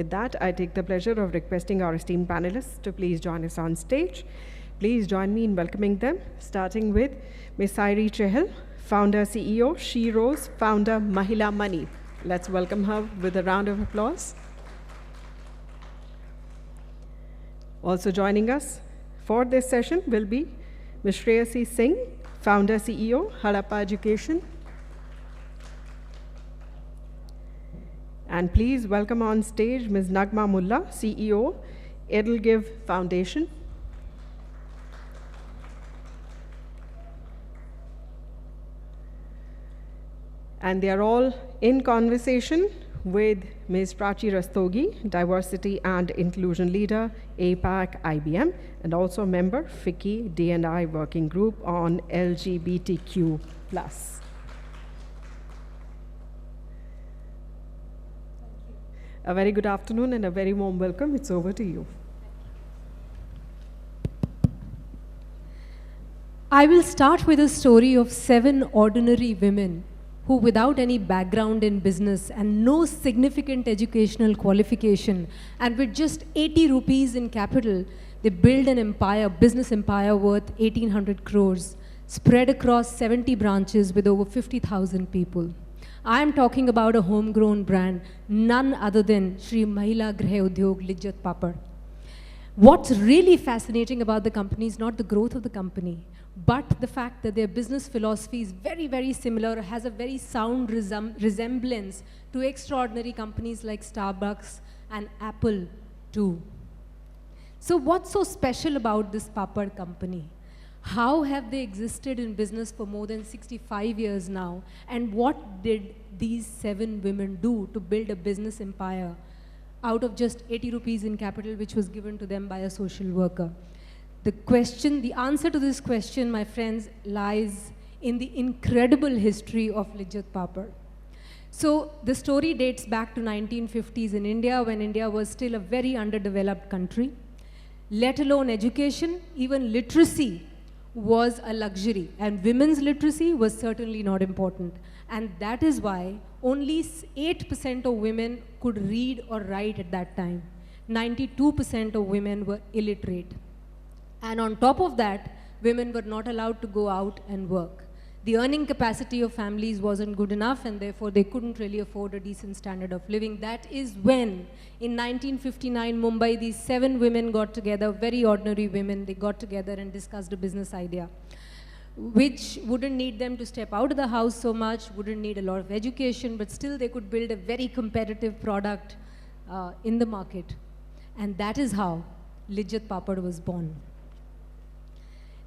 With that, I take the pleasure of requesting our esteemed panelists to please join us on stage. Please join me in welcoming them, starting with Ms. Sairee Chahal, founder CEO, Sheroes, founder Mahila Money. Let's welcome her with a round of applause. Also joining us for this session will be Ms. Shreyasi Singh, founder CEO, Harappa Education. And please welcome on stage Ms. Nagma Mulla, CEO, EdelGive Foundation. And they are all in conversation with Ms. Prachi Rastogi, Diversity and Inclusion Leader, APAC IBM, and also member, FICCI D&I Working Group on LGBTQ+. A very good afternoon and a very warm welcome. It's over to you. I will start with a story of 7 ordinary women who, without any background in business and no significant educational qualification, and with just 80 rupees in capital, they build an empire, business empire worth 1,800 crores, spread across 70 branches with over 50,000 people. I am talking about a homegrown brand, none other than Shri Mahila Graha Udyog Lijjat Papad. What's really fascinating about the company is not the growth of the company, but the fact that their business philosophy is very, very similar, has a very sound resemblance to extraordinary companies like Starbucks and Apple too. So what's so special about this Papad company? How have they existed in business for more than 65 years now? And what did these 7 women do to build a business empire out of just 80 rupees in capital, which was given to them by a social worker? The answer to this question, my friends, lies in the incredible history of Lijjat Papad. So the story dates back to 1950s in India, when India was still a very underdeveloped country. Let alone education, even literacy was a luxury, and women's literacy was certainly not important. And that is why only 8% of women could read or write at that time. 92% of women were illiterate. And on top of that, women were not allowed to go out and work. The earning capacity of families wasn't good enough, and therefore they couldn't really afford a decent standard of living. That is when, in 1959, Mumbai, these 7 women got together, very ordinary women, they got together and discussed a business idea, which wouldn't need them to step out of the house so much, wouldn't need a lot of education, but still they could build a very competitive product in the market. And that is how Lijjat Papad was born.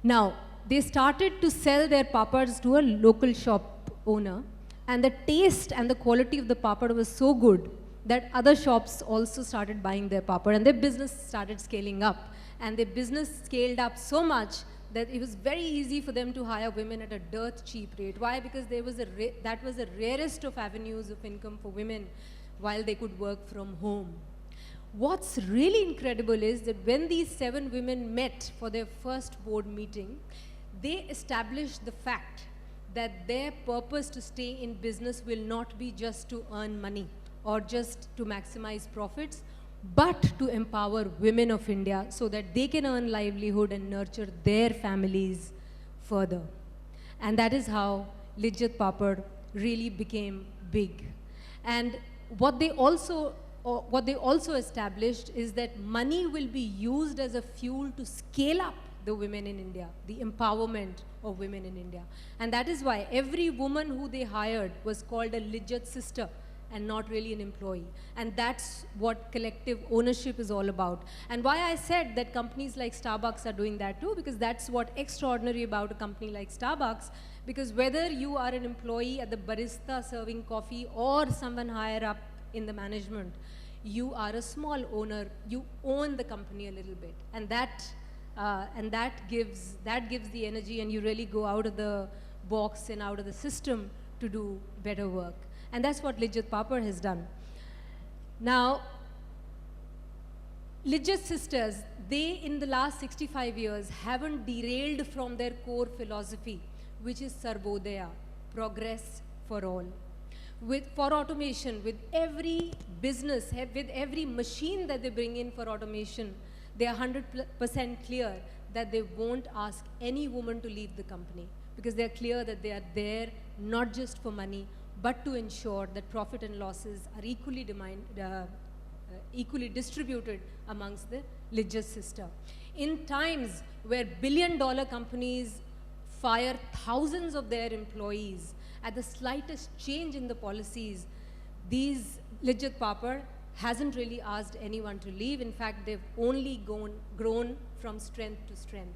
Now, they started to sell their papads to a local shop owner, and the taste and the quality of the papad was so good that other shops also started buying their papad, and their business started scaling up. And their business scaled up so much that it was very easy for them to hire women at a dirt cheap rate. Why? Because there was that was the rarest of avenues of income for women while they could work from home. What's really incredible is that when these 7 women met for their first board meeting, they established the fact that their purpose to stay in business will not be just to earn money or just to maximize profits, but to empower women of India so that they can earn livelihood and nurture their families further. And that is how Lijjat Papad really became big. And what they also established is that money will be used as a fuel to scale up the women in India, the empowerment of women in India. And that is why every woman who they hired was called a Lijjat sister and not really an employee. And that's what collective ownership is all about. And why I said that companies like Starbucks are doing that too, because that's what extraordinary about a company like Starbucks, because whether you are an employee at the barista serving coffee or someone higher up in the management, you are a small owner, you own the company a little bit. And that gives the energy, and you really go out of the box and out of the system to do better work. And that's what Lijjat Papad has done. Now, Lijjat sisters, they in the last 65 years haven't derailed from their core philosophy, which is Sarvodaya, progress for all. for automation, with every business, with every machine that they bring in for automation, they are 100% clear that they won't ask any woman to leave the company, because they're clear that they are there not just for money, but to ensure that profit and losses are equally distributed amongst the religious system. In times where billion-dollar companies fire thousands of their employees, at the slightest change in the policies, these Lijjat Papad hasn't really asked anyone to leave. In fact, they've only grown from strength to strength.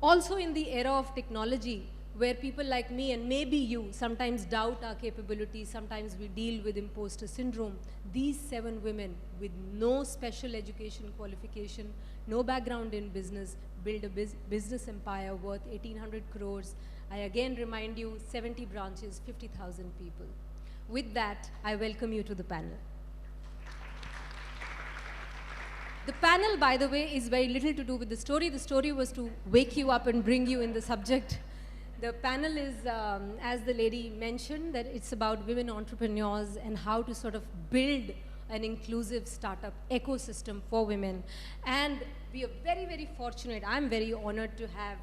Also in the era of technology, where people like me and maybe you sometimes doubt our capabilities, sometimes we deal with imposter syndrome, these 7 women with no special education qualification, no background in business, build a business empire worth 1,800 crores. I again remind you, 70 branches, 50,000 people. With that, I welcome you to the panel. The panel, by the way, is very little to do with the story. The story was to wake you up and bring you in the subject. The panel is, as the lady mentioned, that it's about women entrepreneurs and how to sort of build an inclusive startup ecosystem for women. And we are very, very fortunate. I'm very honored to have,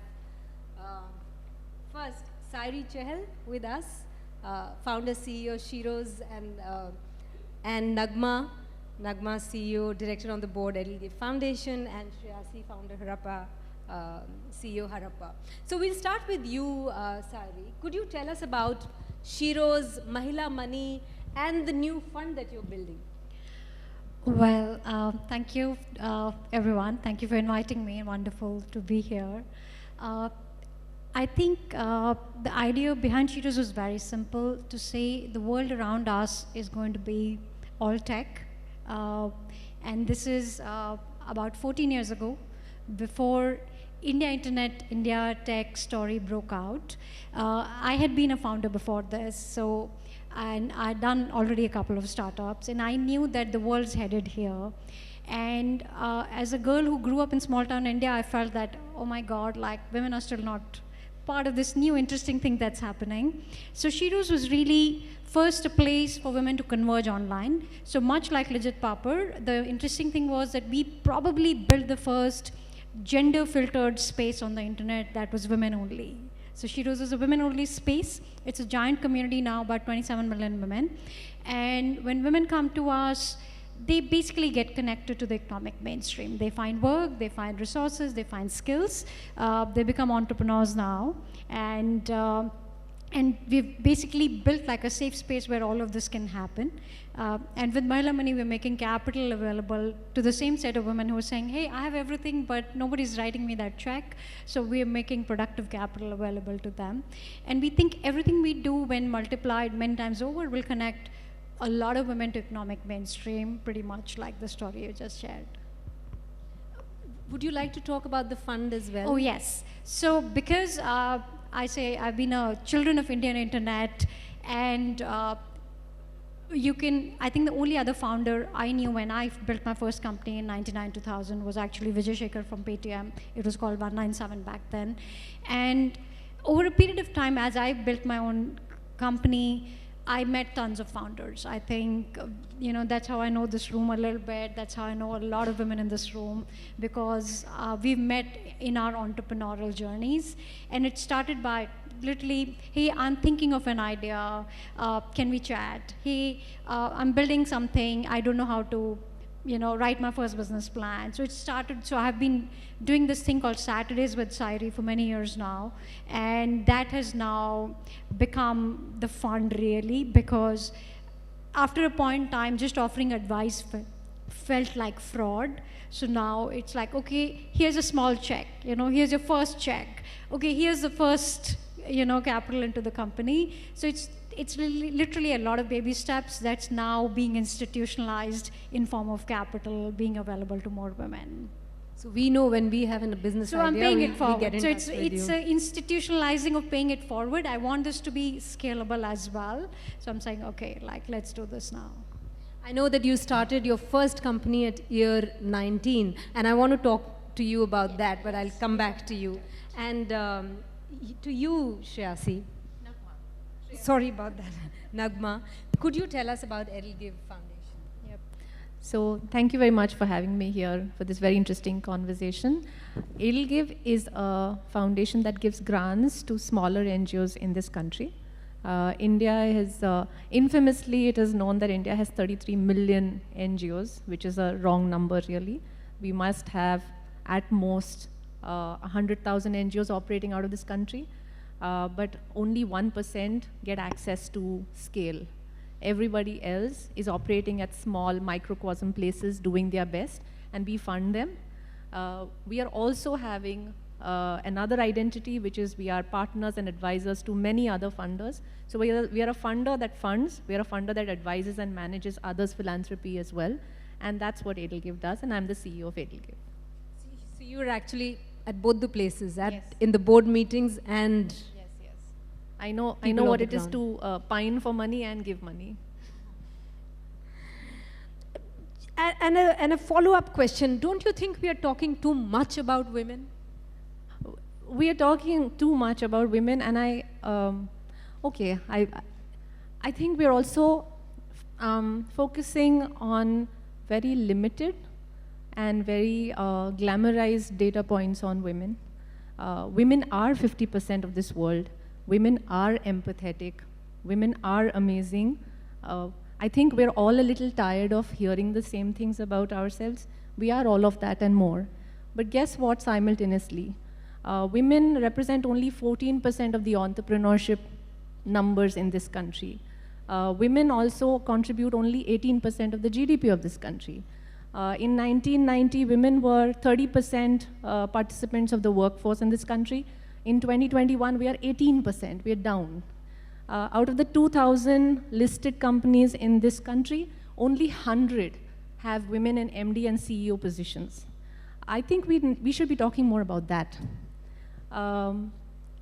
first, Sairee Chahal with us, founder, CEO, Sheroes, and Nagma CEO, director on the board, EdelGive Foundation, and Shreyasi, founder, Harappa, CEO, Harappa. So we'll start with you, Sairee. Could you tell us about Sheroes, Mahila Money, and the new fund that you're building? Well, thank you, everyone. Thank you for inviting me. Wonderful to be here. I think the idea behind Sheroes was very simple, to say the world around us is going to be all tech. And this is about 14 years ago, before India Internet, India Tech story broke out. I had been a founder before this, and I'd done already a couple of startups, and I knew that the world's headed here. And as a girl who grew up in small town India, I felt that, oh my God, like women are still not part of this new interesting thing that's happening. So Sheroes was really first a place for women to converge online. So much like Lijjat Papad, the interesting thing was that we probably built the first gender-filtered space on the internet that was women only. So Sheroes is a women-only space. It's a giant community now, about 27 million women. And when women come to us, they basically get connected to the economic mainstream. They find work, they find resources, they find skills. They become entrepreneurs now. And we've basically built like a safe space where all of this can happen. And with Mahila Money, we're making capital available to the same set of women who are saying, hey, I have everything, but nobody's writing me that check. So we're making productive capital available to them. And we think everything we do, when multiplied many times over, will connect a lot of women to economic mainstream, pretty much like the story you just shared. Would you like to talk about the fund as well? Oh, yes. So because I say I've been a children of Indian Internet, and I think the only other founder I knew when I built my first company in 99-2000 was actually Vijay Shekhar from Paytm. It was called 197 back then. And over a period of time, as I built my own company, I met tons of founders. I think, that's how I know this room a little bit. That's how I know a lot of women in this room, because we've met in our entrepreneurial journeys. And it started by literally, hey, I'm thinking of an idea. Can we chat? Hey, I'm building something. I don't know how to write my first business plan. So it started, so I've been doing this thing called Saturdays with Sairee for many years now. And that has now become the fund really, because after a point in time, just offering advice felt like fraud. So now it's like, okay, here's a small check, here's your first check. Okay, here's the first, capital into the company. So it's literally a lot of baby steps that's now being institutionalized in form of capital being available to more women. So we know when we have a business idea, I'm paying it forward. We get in so touch it's an institutionalizing of paying it forward. I want this to be scalable as well. So I'm saying, okay, let's do this now. I know that you started your first company at year 19, and I want to talk to you about that, but I'll come back to you. And to you, Shreyasi. Sorry about that. Nagma, could you tell us about EdelGive Foundation? Yep. So thank you very much for having me here for this very interesting conversation. EdelGive is a foundation that gives grants to smaller NGOs in this country. India has, infamously, it is known that India has 33 million NGOs, which is a wrong number really. We must have at most 100,000 NGOs operating out of this country. But only 1% get access to scale. Everybody else is operating at small microcosm places doing their best, and we fund them. We are also having another identity, which is we are partners and advisors to many other funders. So we are a funder that funds, we are a funder that advises and manages others' philanthropy as well, and that's what EdelGive does, and I'm the CEO of EdelGive. So you're actually at both the places, Yes. in the board meetings and... I know People what on the it is to pine for money and give money. And a follow-up question, don't you think we are talking too much about women? We are talking too much about women, and I think we're also focusing on very limited and very glamorized data points on women. Women are 50% of this world. Women are empathetic. Women are amazing. I think we're all a little tired of hearing the same things about ourselves. We are all of that and more. But guess what, simultaneously? Women represent only 14% of the entrepreneurship numbers in this country. Women also contribute only 18% of the GDP of this country. In 1990, women were 30% participants of the workforce in this country. In 2021, we are 18%, we are down. Out of the 2,000 listed companies in this country, only 100 have women in MD and CEO positions. I think we should be talking more about that.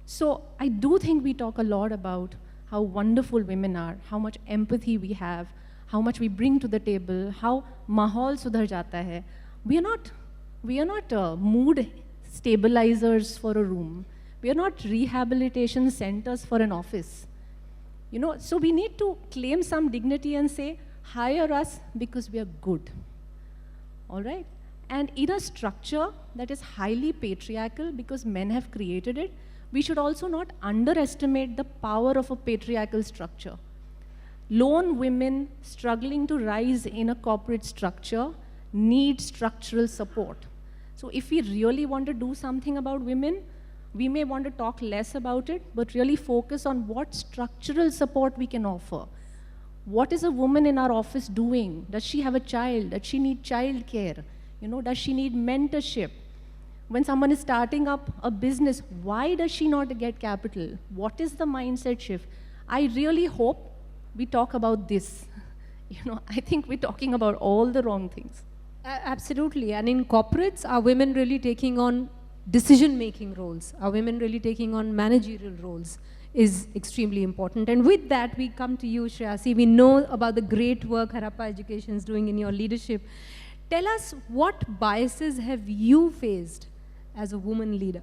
So I do think we talk a lot about how wonderful women are, how much empathy we have, how much we bring to the table, how mahal sudhar jata hai. We are not mood stabilizers for a room. We are not rehabilitation centers for an office. You know, so we need to claim some dignity and say, hire us because we are good. All right? And in a structure that is highly patriarchal because men have created it, we should also not underestimate the power of a patriarchal structure. Lone women struggling to rise in a corporate structure need structural support. So if we really want to do something about women, we may want to talk less about it, but really focus on what structural support we can offer. What is a woman in our office doing? Does she have a child? Does she need child care? You know, does she need mentorship? When someone is starting up a business, why does she not get capital? What is the mindset shift? I really hope we talk about this. You know, I think we're talking about all the wrong things. Absolutely, and in corporates, are women really taking on decision-making roles? Are women really taking on managerial roles? Is extremely important. And with that, we come to you, Shreyasi. We know about the great work Harappa Education is doing in your leadership. Tell us, what biases have you faced as a woman leader?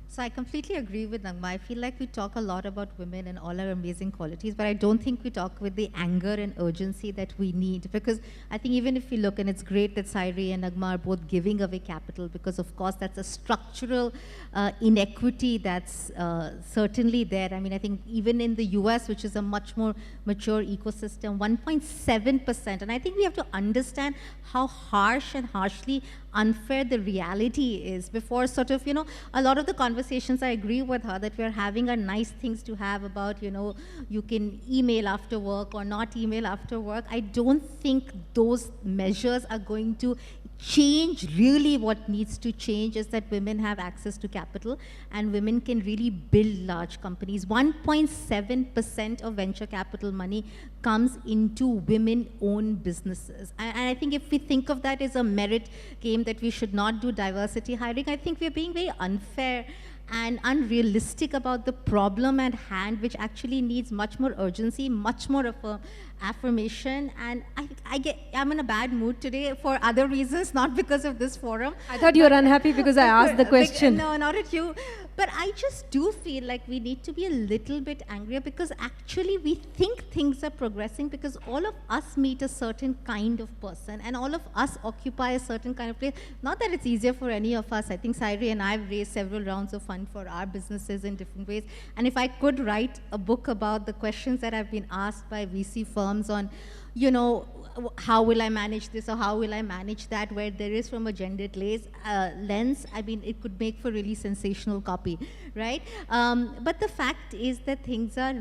So I completely agree with Nagma. I feel like we talk a lot about women and all our amazing qualities, but I don't think we talk with the anger and urgency that we need, because I think even if we look, and it's great that Sairee and Nagma are both giving away capital, because of course that's a structural inequity that's certainly there. I mean, I think even in the US, which is a much more mature ecosystem, 1.7%, and I think we have to understand how harsh and harshly unfair the reality is before sort of, you know, a lot of the conversations I agree with her that we're having are nice things to have about, you know, you can email after work or not email after work. I don't think those measures are going to change. Really what needs to change is that women have access to capital and women can really build large companies. 1.7% of venture capital money comes into women-owned businesses. And I think if we think of that as a merit game, that we should not do diversity hiring, I think we're being very unfair and unrealistic about the problem at hand, which actually needs much more urgency, much more of a affirmation. And I'm in a bad mood today for other reasons, not because of this forum. I thought you were unhappy because I asked the question. No, not at you. But I just do feel like we need to be a little bit angrier, because actually we think things are progressing because all of us meet a certain kind of person and all of us occupy a certain kind of place. Not that it's easier for any of us. I think Sairee and I have raised several rounds of fund for our businesses in different ways. And if I could write a book about the questions that have been asked by VC firms on, you know, how will I manage this or how will I manage that, where there is from a gendered lens, I mean, it could make for really sensational copy, right? But the fact is that things are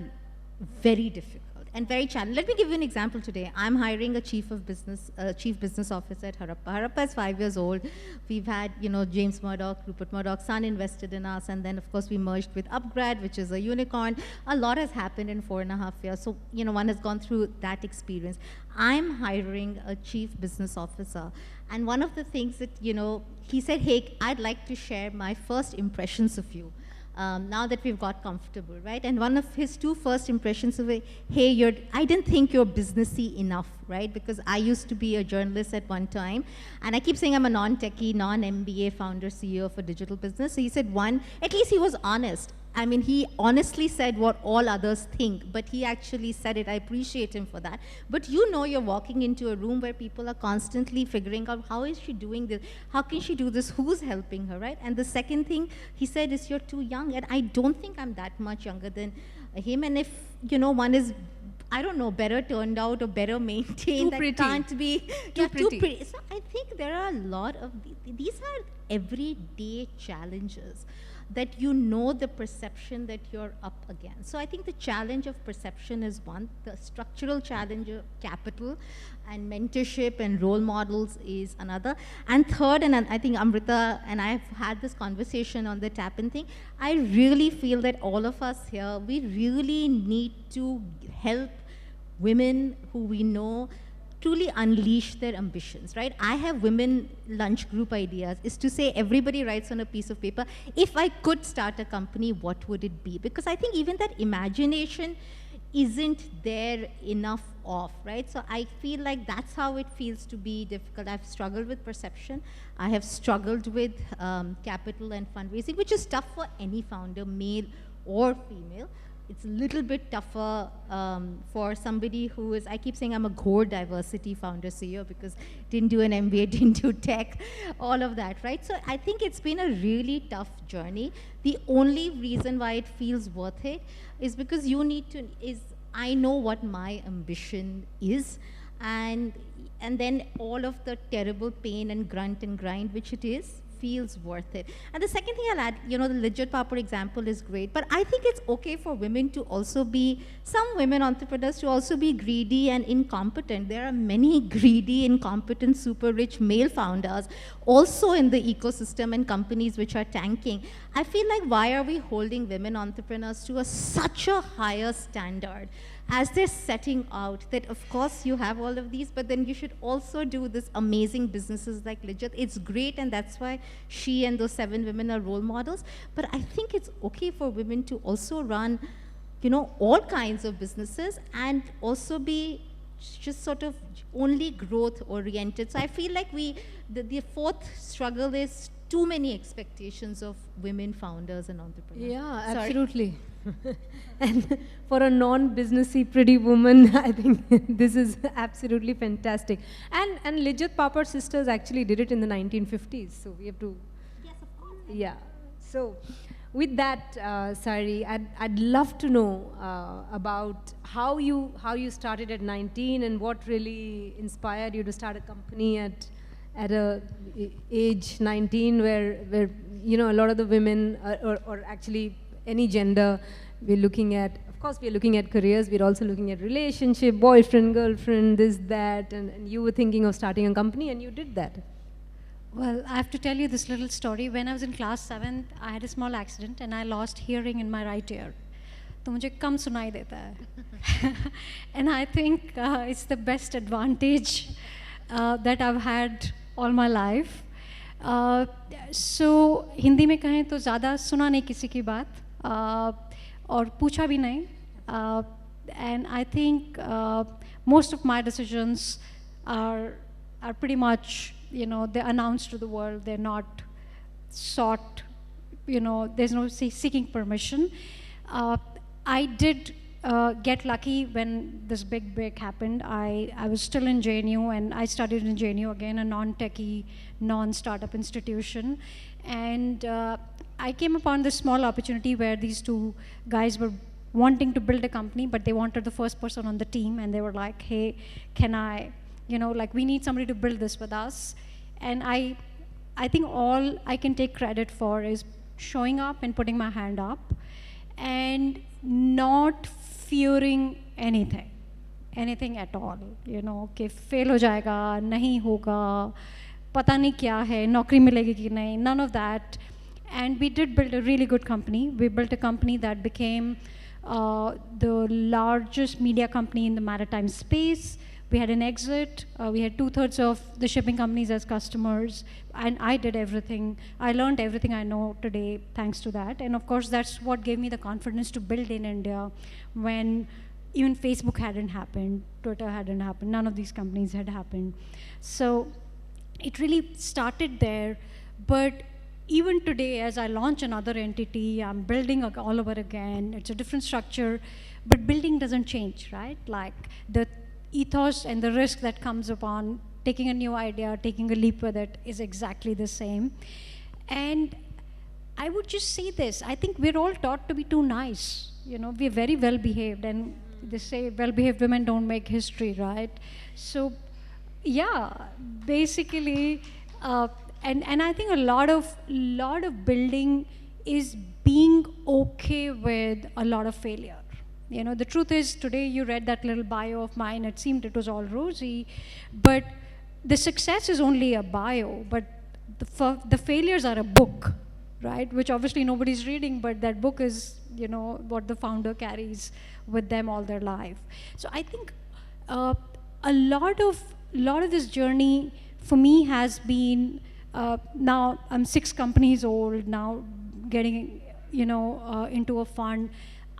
very difficult and very challenging. Let me give you an example today. I'm hiring a chief business officer at Harappa. Harappa is 5 years old. We've had, you know, James Murdoch, Rupert Murdoch's son invested in us, and then of course we merged with Upgrad, which is a unicorn. A lot has happened in 4.5 years. So, you know, one has gone through that experience. I'm hiring a chief business officer. And one of the things that, you know, he said, hey, I'd like to share my first impressions of you. Now that we've got comfortable, right? And one of his two first impressions of it, hey, I didn't think you're businessy enough, right? Because I used to be a journalist at one time, and I keep saying I'm a non-techie, non-MBA founder, CEO of a digital business. So he said, one, at least he was honest. I mean, he honestly said what all others think, but he actually said it. I appreciate him for that. But you know, you're walking into a room where people are constantly figuring out, how is she doing this? How can she do this? Who's helping her, right? And the second thing he said is, you're too young. And I don't think I'm that much younger than him. And if, you know, one is, I don't know, better turned out or better maintained, that can't be too pretty. So I think there are a lot of, these are everyday challenges that you know the perception that you're up against. So I think the challenge of perception is one, the structural challenge of capital and mentorship and role models is another. And third, and I think Amrita and I have had this conversation on the tap-in thing, I really feel that all of us here, we really need to help women who we know truly unleash their ambitions, right? I have women lunch group ideas, is to say everybody writes on a piece of paper, if I could start a company, what would it be? Because I think even that imagination isn't there enough of, right? So I feel like that's how it feels to be difficult. I've struggled with perception. I have struggled with capital and fundraising, which is tough for any founder, male or female. It's a little bit tougher for somebody who is, I keep saying I'm a core diversity founder CEO because didn't do an MBA, didn't do tech, all of that, right? So I think it's been a really tough journey. The only reason why it feels worth it is because you need to, I know what my ambition is, and then all of the terrible pain and grunt and grind, which it is, feels worth it. And the second thing I'll add, you know, the Lijjat Papad example is great, but I think it's okay for women to also be, some women entrepreneurs to also be greedy and incompetent. There are many greedy, incompetent, super rich male founders also in the ecosystem and companies which are tanking. I feel like, why are we holding women entrepreneurs to such a higher standard as they're setting out that, of course, you have all of these, but then you should also do this amazing businesses like Lijjat. It's great, and that's why she and those 7 women are role models. But I think it's okay for women to also run, you know, all kinds of businesses and also be just sort of only growth oriented. So I feel like the fourth struggle is too many expectations of women founders and entrepreneurs. Yeah, absolutely. And for a non-businessy pretty woman, I think this is absolutely fantastic. And Lijjat Papad sisters actually did it in the 1950s, so we have to. Yes, of course. Yeah. So, with that, Sairee, I'd love to know about how you started at 19 and what really inspired you to start a company at a age 19, where you know, a lot of the women or actually any gender, we're looking at, of course, we're looking at careers, we're also looking at relationship, boyfriend, girlfriend, this, that, and you were thinking of starting a company and you did that. Well, I have to tell you this little story. When I was in class 7th, I had a small accident and I lost hearing in my right ear. तो मुझे कम सुनाई देता है. And I think it's the best advantage that I've had all my life. So Hindi में कहें तो ज़्यादा सुना नहीं किसी की बात और पूछा भी नहीं. And I think most of my decisions are pretty much, you know, they're announced to the world. They're not sought there's no seeking permission. I did get lucky when this big break happened. I was still in JNU, and I studied in JNU again, a non-techie, non-startup institution. And I came upon this small opportunity where these two guys were wanting to build a company, but they wanted the first person on the team, and they were like, hey, can I, we need somebody to build this with us. And I think all I can take credit for is showing up and putting my hand up and not fearing anything at all. कि fail हो जाएगा, नहीं होगा, पता नहीं क्या है, नौकरी मिलेगी कि नहीं, none of that. And we did build a really good company. We built a company that became the largest media company in the maritime space. We had an exit. We had 2/3 of the shipping companies as customers. And I did everything. I learned everything I know today thanks to that. And of course, that's what gave me the confidence to build in India when even Facebook hadn't happened, Twitter hadn't happened, none of these companies had happened. So it really started there. But even today, as I launch another entity, I'm building all over again. It's a different structure, but building doesn't change, right? Like the ethos and the risk that comes upon taking a new idea, taking a leap with it is exactly the same. And I would just say this, I think we're all taught to be too nice. We're very well behaved, and they say well-behaved women don't make history, right? So yeah, basically, and I think a lot of building is being okay with a lot of failure. The truth is, today you read that little bio of mine, it seemed it was all rosy, but the success is only a bio, but the failures are a book, right? Which obviously nobody's reading, but that book is, what the founder carries with them all their life. So I think a lot of this journey for me has been, now I'm 6 companies old, now getting, into a fund.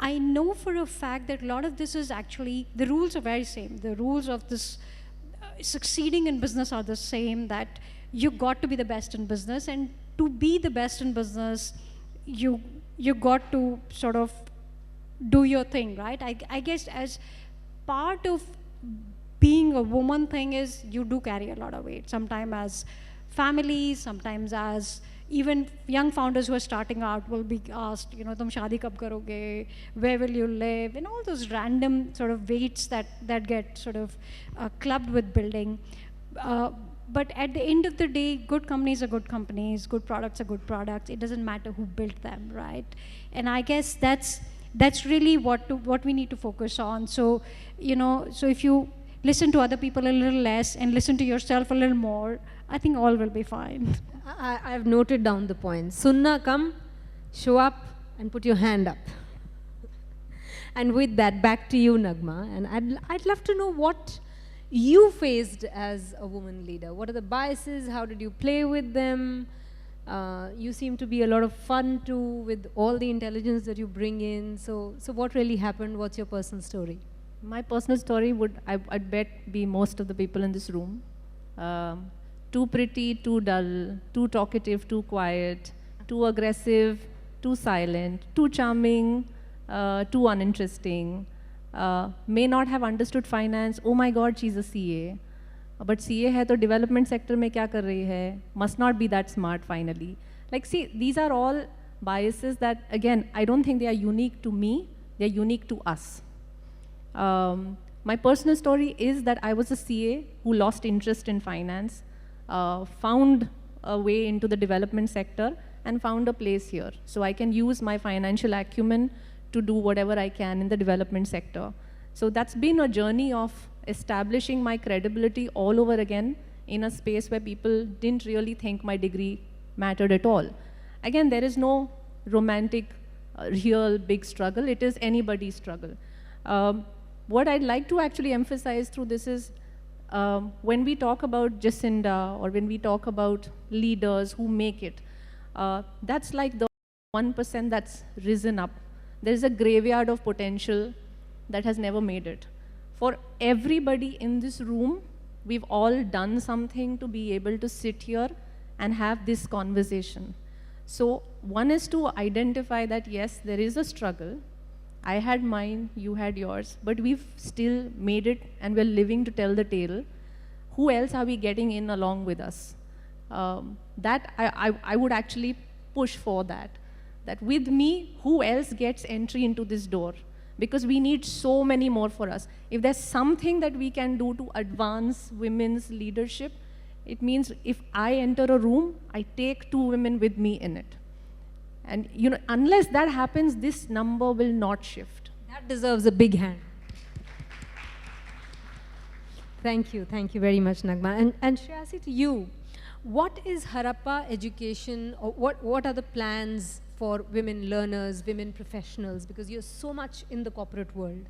I know for a fact that a lot of this is actually, the rules are very same. The rules of this succeeding in business are the same, that you got to be the best in business, and to be the best in business, you got to sort of do your thing, right? I guess as part of being a woman thing is you do carry a lot of weight, sometimes as families, sometimes as even young founders who are starting out will be asked, tum shaadi kab karoge, where will you live, and all those random sort of weights that get sort of clubbed with building. But at the end of the day, good companies are good companies, good products are good products. It doesn't matter who built them, right? And I guess that's really what we need to focus on. So, so if you listen to other people a little less and listen to yourself a little more, I think all will be fine. I've noted down the points. Sunna, come, show up, and put your hand up. And with that, back to you, Nagma. And I'd love to know what you faced as a woman leader. What are the biases? How did you play with them? You seem to be a lot of fun too, with all the intelligence that you bring in. So what really happened? What's your personal story? My personal story would, I'd bet, be most of the people in this room. Too pretty, too dull, too talkative, too quiet, too aggressive, too silent, too charming, too uninteresting, may not have understood finance. Oh my God, she's a CA. But CA hai to development sector mein kya kar rahi hai? Must not be that smart finally. Like, see, these are all biases that, again, I don't think they are unique to me, they're unique to us. My personal story is that I was a CA who lost interest in finance, found a way into the development sector, and found a place here. So I can use my financial acumen to do whatever I can in the development sector. So that's been a journey of establishing my credibility all over again in a space where people didn't really think my degree mattered at all. Again, there is no romantic, real big struggle. It is anybody's struggle. What I'd like to actually emphasize through this is when we talk about Jacinda or when we talk about leaders who make it, that's like the 1% that's risen up. There's a graveyard of potential that has never made it. For everybody in this room, we've all done something to be able to sit here and have this conversation. So one is to identify that yes, there is a struggle. I had mine, you had yours, but we've still made it and we're living to tell the tale. Who else are we getting in along with us? That I would actually push for that. That with me, who else gets entry into this door? Because we need so many more for us. If there's something that we can do to advance women's leadership, it means if I enter a room, I take 2 women with me in it. And you know, unless that happens, this number will not shift. That deserves a big hand. Thank you very much, Nagma. And Shreyasi, to you, what is Harappa education, or what are the plans for women learners, women professionals, because you're so much in the corporate world?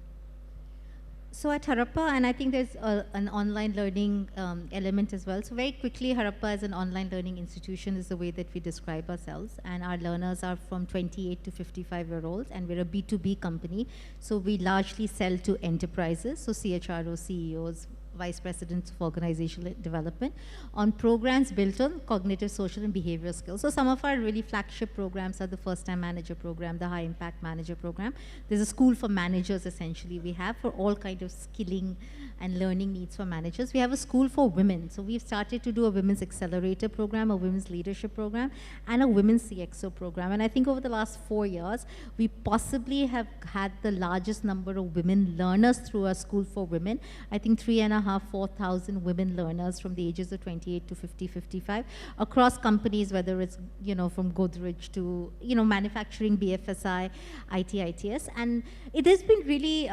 So at Harappa, and I think there's an online learning element as well. So very quickly, Harappa as an online learning institution is the way that we describe ourselves. And our learners are from 28 to 55-year-olds, and we're a B2B company. So we largely sell to enterprises, so CHROs, CEOs, Vice Presidents of Organizational Development, on programs built on cognitive, social, and behavioral skills. So some of our really flagship programs are the First-Time Manager Program, the High Impact Manager Program. There's a school for managers, essentially, we have for all kind of skilling and learning needs for managers. We have a school for women. So we've started to do a Women's Accelerator Program, a Women's Leadership Program, and a Women's CXO Program. And I think over the last 4 years, we possibly have had the largest number of women learners through our school for women. I think 3,500-4,000 women learners from the ages of 28 to 50, 55 across companies, whether it's, you know, from Godrej to, you know, manufacturing, BFSI, IT, ITS. And it has been really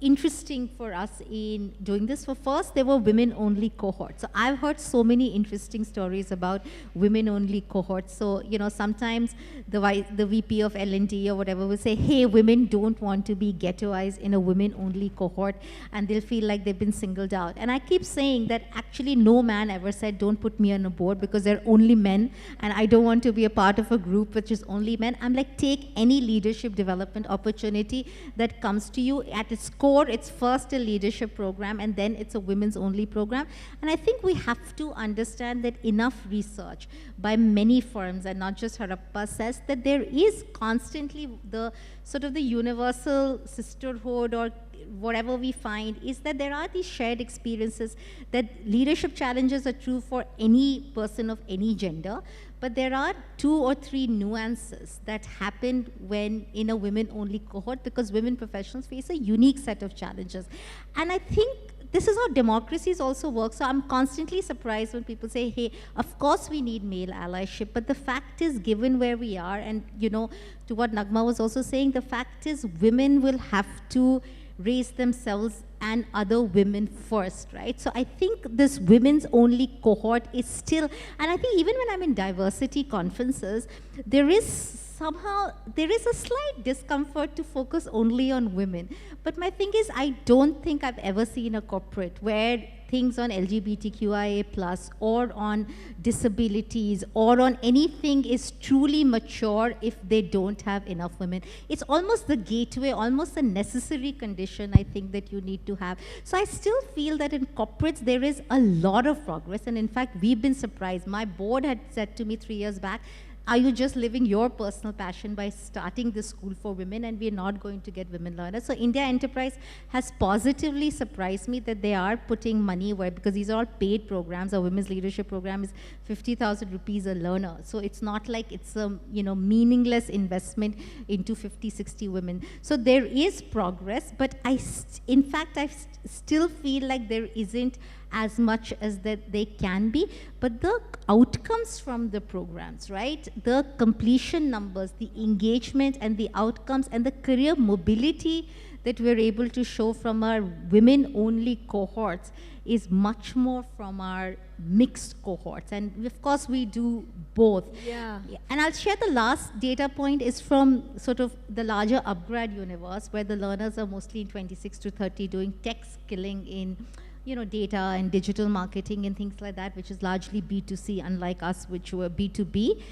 interesting for us in doing this. For first, there were women-only cohorts. So I've heard so many interesting stories about women-only cohorts. So, you know, sometimes the VP of L&D or whatever will say, hey, women don't want to be ghettoized in a women-only cohort, and they'll feel like they've been singled out. And I keep saying that actually no man ever said, don't put me on a board because they're only men, and I don't want to be a part of a group which is only men. I'm like, take any leadership development opportunity that comes to you. At its core, it's first a leadership program, and then it's a women's only program. And I think we have to understand that enough research by many firms, and not just Harappa, says that there is constantly the sort of the universal sisterhood, or whatever we find, is that there are these shared experiences, that leadership challenges are true for any person of any gender, but there are 2 or 3 nuances that happen when in a women-only cohort, because women professionals face a unique set of challenges. And I think this is how democracies also work. So I'm constantly surprised when people say, hey, of course we need male allyship, but the fact is, given where we are, and you know, to what Nagma was also saying, the fact is women will have to raise themselves and other women first, right? So I think this women's only cohort is still, and I think even when I'm in diversity conferences, there is a slight discomfort to focus only on women. But my thing is, I don't think I've ever seen a corporate where things on LGBTQIA+, or on disabilities, or on anything is truly mature if they don't have enough women. It's almost the gateway, almost a necessary condition, I think, that you need to have. So I still feel that in corporates, there is a lot of progress. And in fact, we've been surprised. My board had said to me 3 years back, are you just living your personal passion by starting this school for women, and we're not going to get women learners? So India Enterprise has positively surprised me that they are putting money where, because these are all paid programs. Our women's leadership program is 50,000 rupees a learner. So it's not like it's a, you know, meaningless investment into 50, 60 women. So there is progress, but in fact, I still feel like there isn't as much as that they can be, but the outcomes from the programs, right? The completion numbers, the engagement and the outcomes, and the career mobility that we're able to show from our women-only cohorts is much more from our mixed cohorts. And of course, we do both. Yeah. And I'll share the last data point is from sort of the larger upgrad universe, where the learners are mostly in 26 to 30 doing tech skilling in, you know, data and digital marketing and things like that, which is largely B2C, unlike us, which were B2B.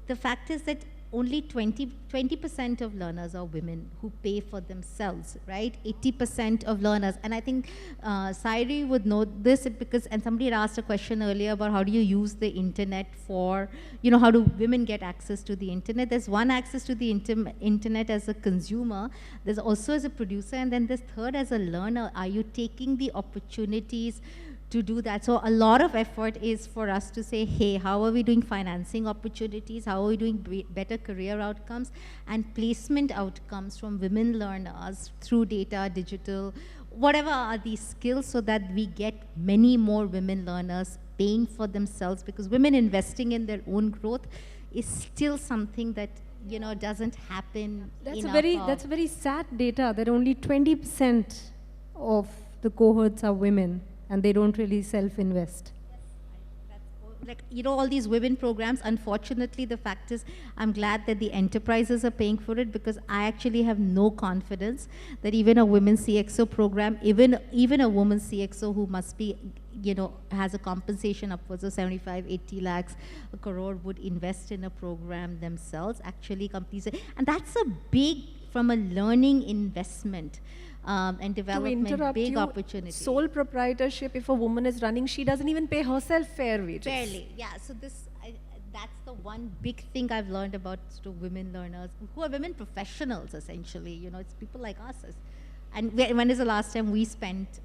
The fact is that only 20% of learners are women who pay for themselves, right? 80% of learners, and I think Sairee would know this because, and somebody had asked a question earlier about how do you use the internet for, how do women get access to the internet? There's one, access to the internet as a consumer, there's also as a producer, and then there's third as a learner. Are you taking the opportunities to do that? So a lot of effort is for us to say, hey, how are we doing financing opportunities? How are we doing better career outcomes and placement outcomes from women learners through data, digital, whatever are these skills, so that we get many more women learners paying for themselves, because women investing in their own growth is still something that doesn't happen. That's a very sad data that only 20% of the cohorts are women, and they don't really self-invest. Like, all these women programs, unfortunately, the fact is, I'm glad that the enterprises are paying for it, because I actually have no confidence that even a women CXO program, even a woman CXO who must be, has a compensation upwards of 75, 80 lakhs, a crore, would invest in a program themselves. Actually, companies, and that's a big, from a learning investment. And development, big opportunity. Sole proprietorship, if a woman is running, she doesn't even pay herself fair wages. Barely, yeah. So that's the one big thing I've learned about women learners, who are women professionals, essentially. It's people like us. And when is the last time we spent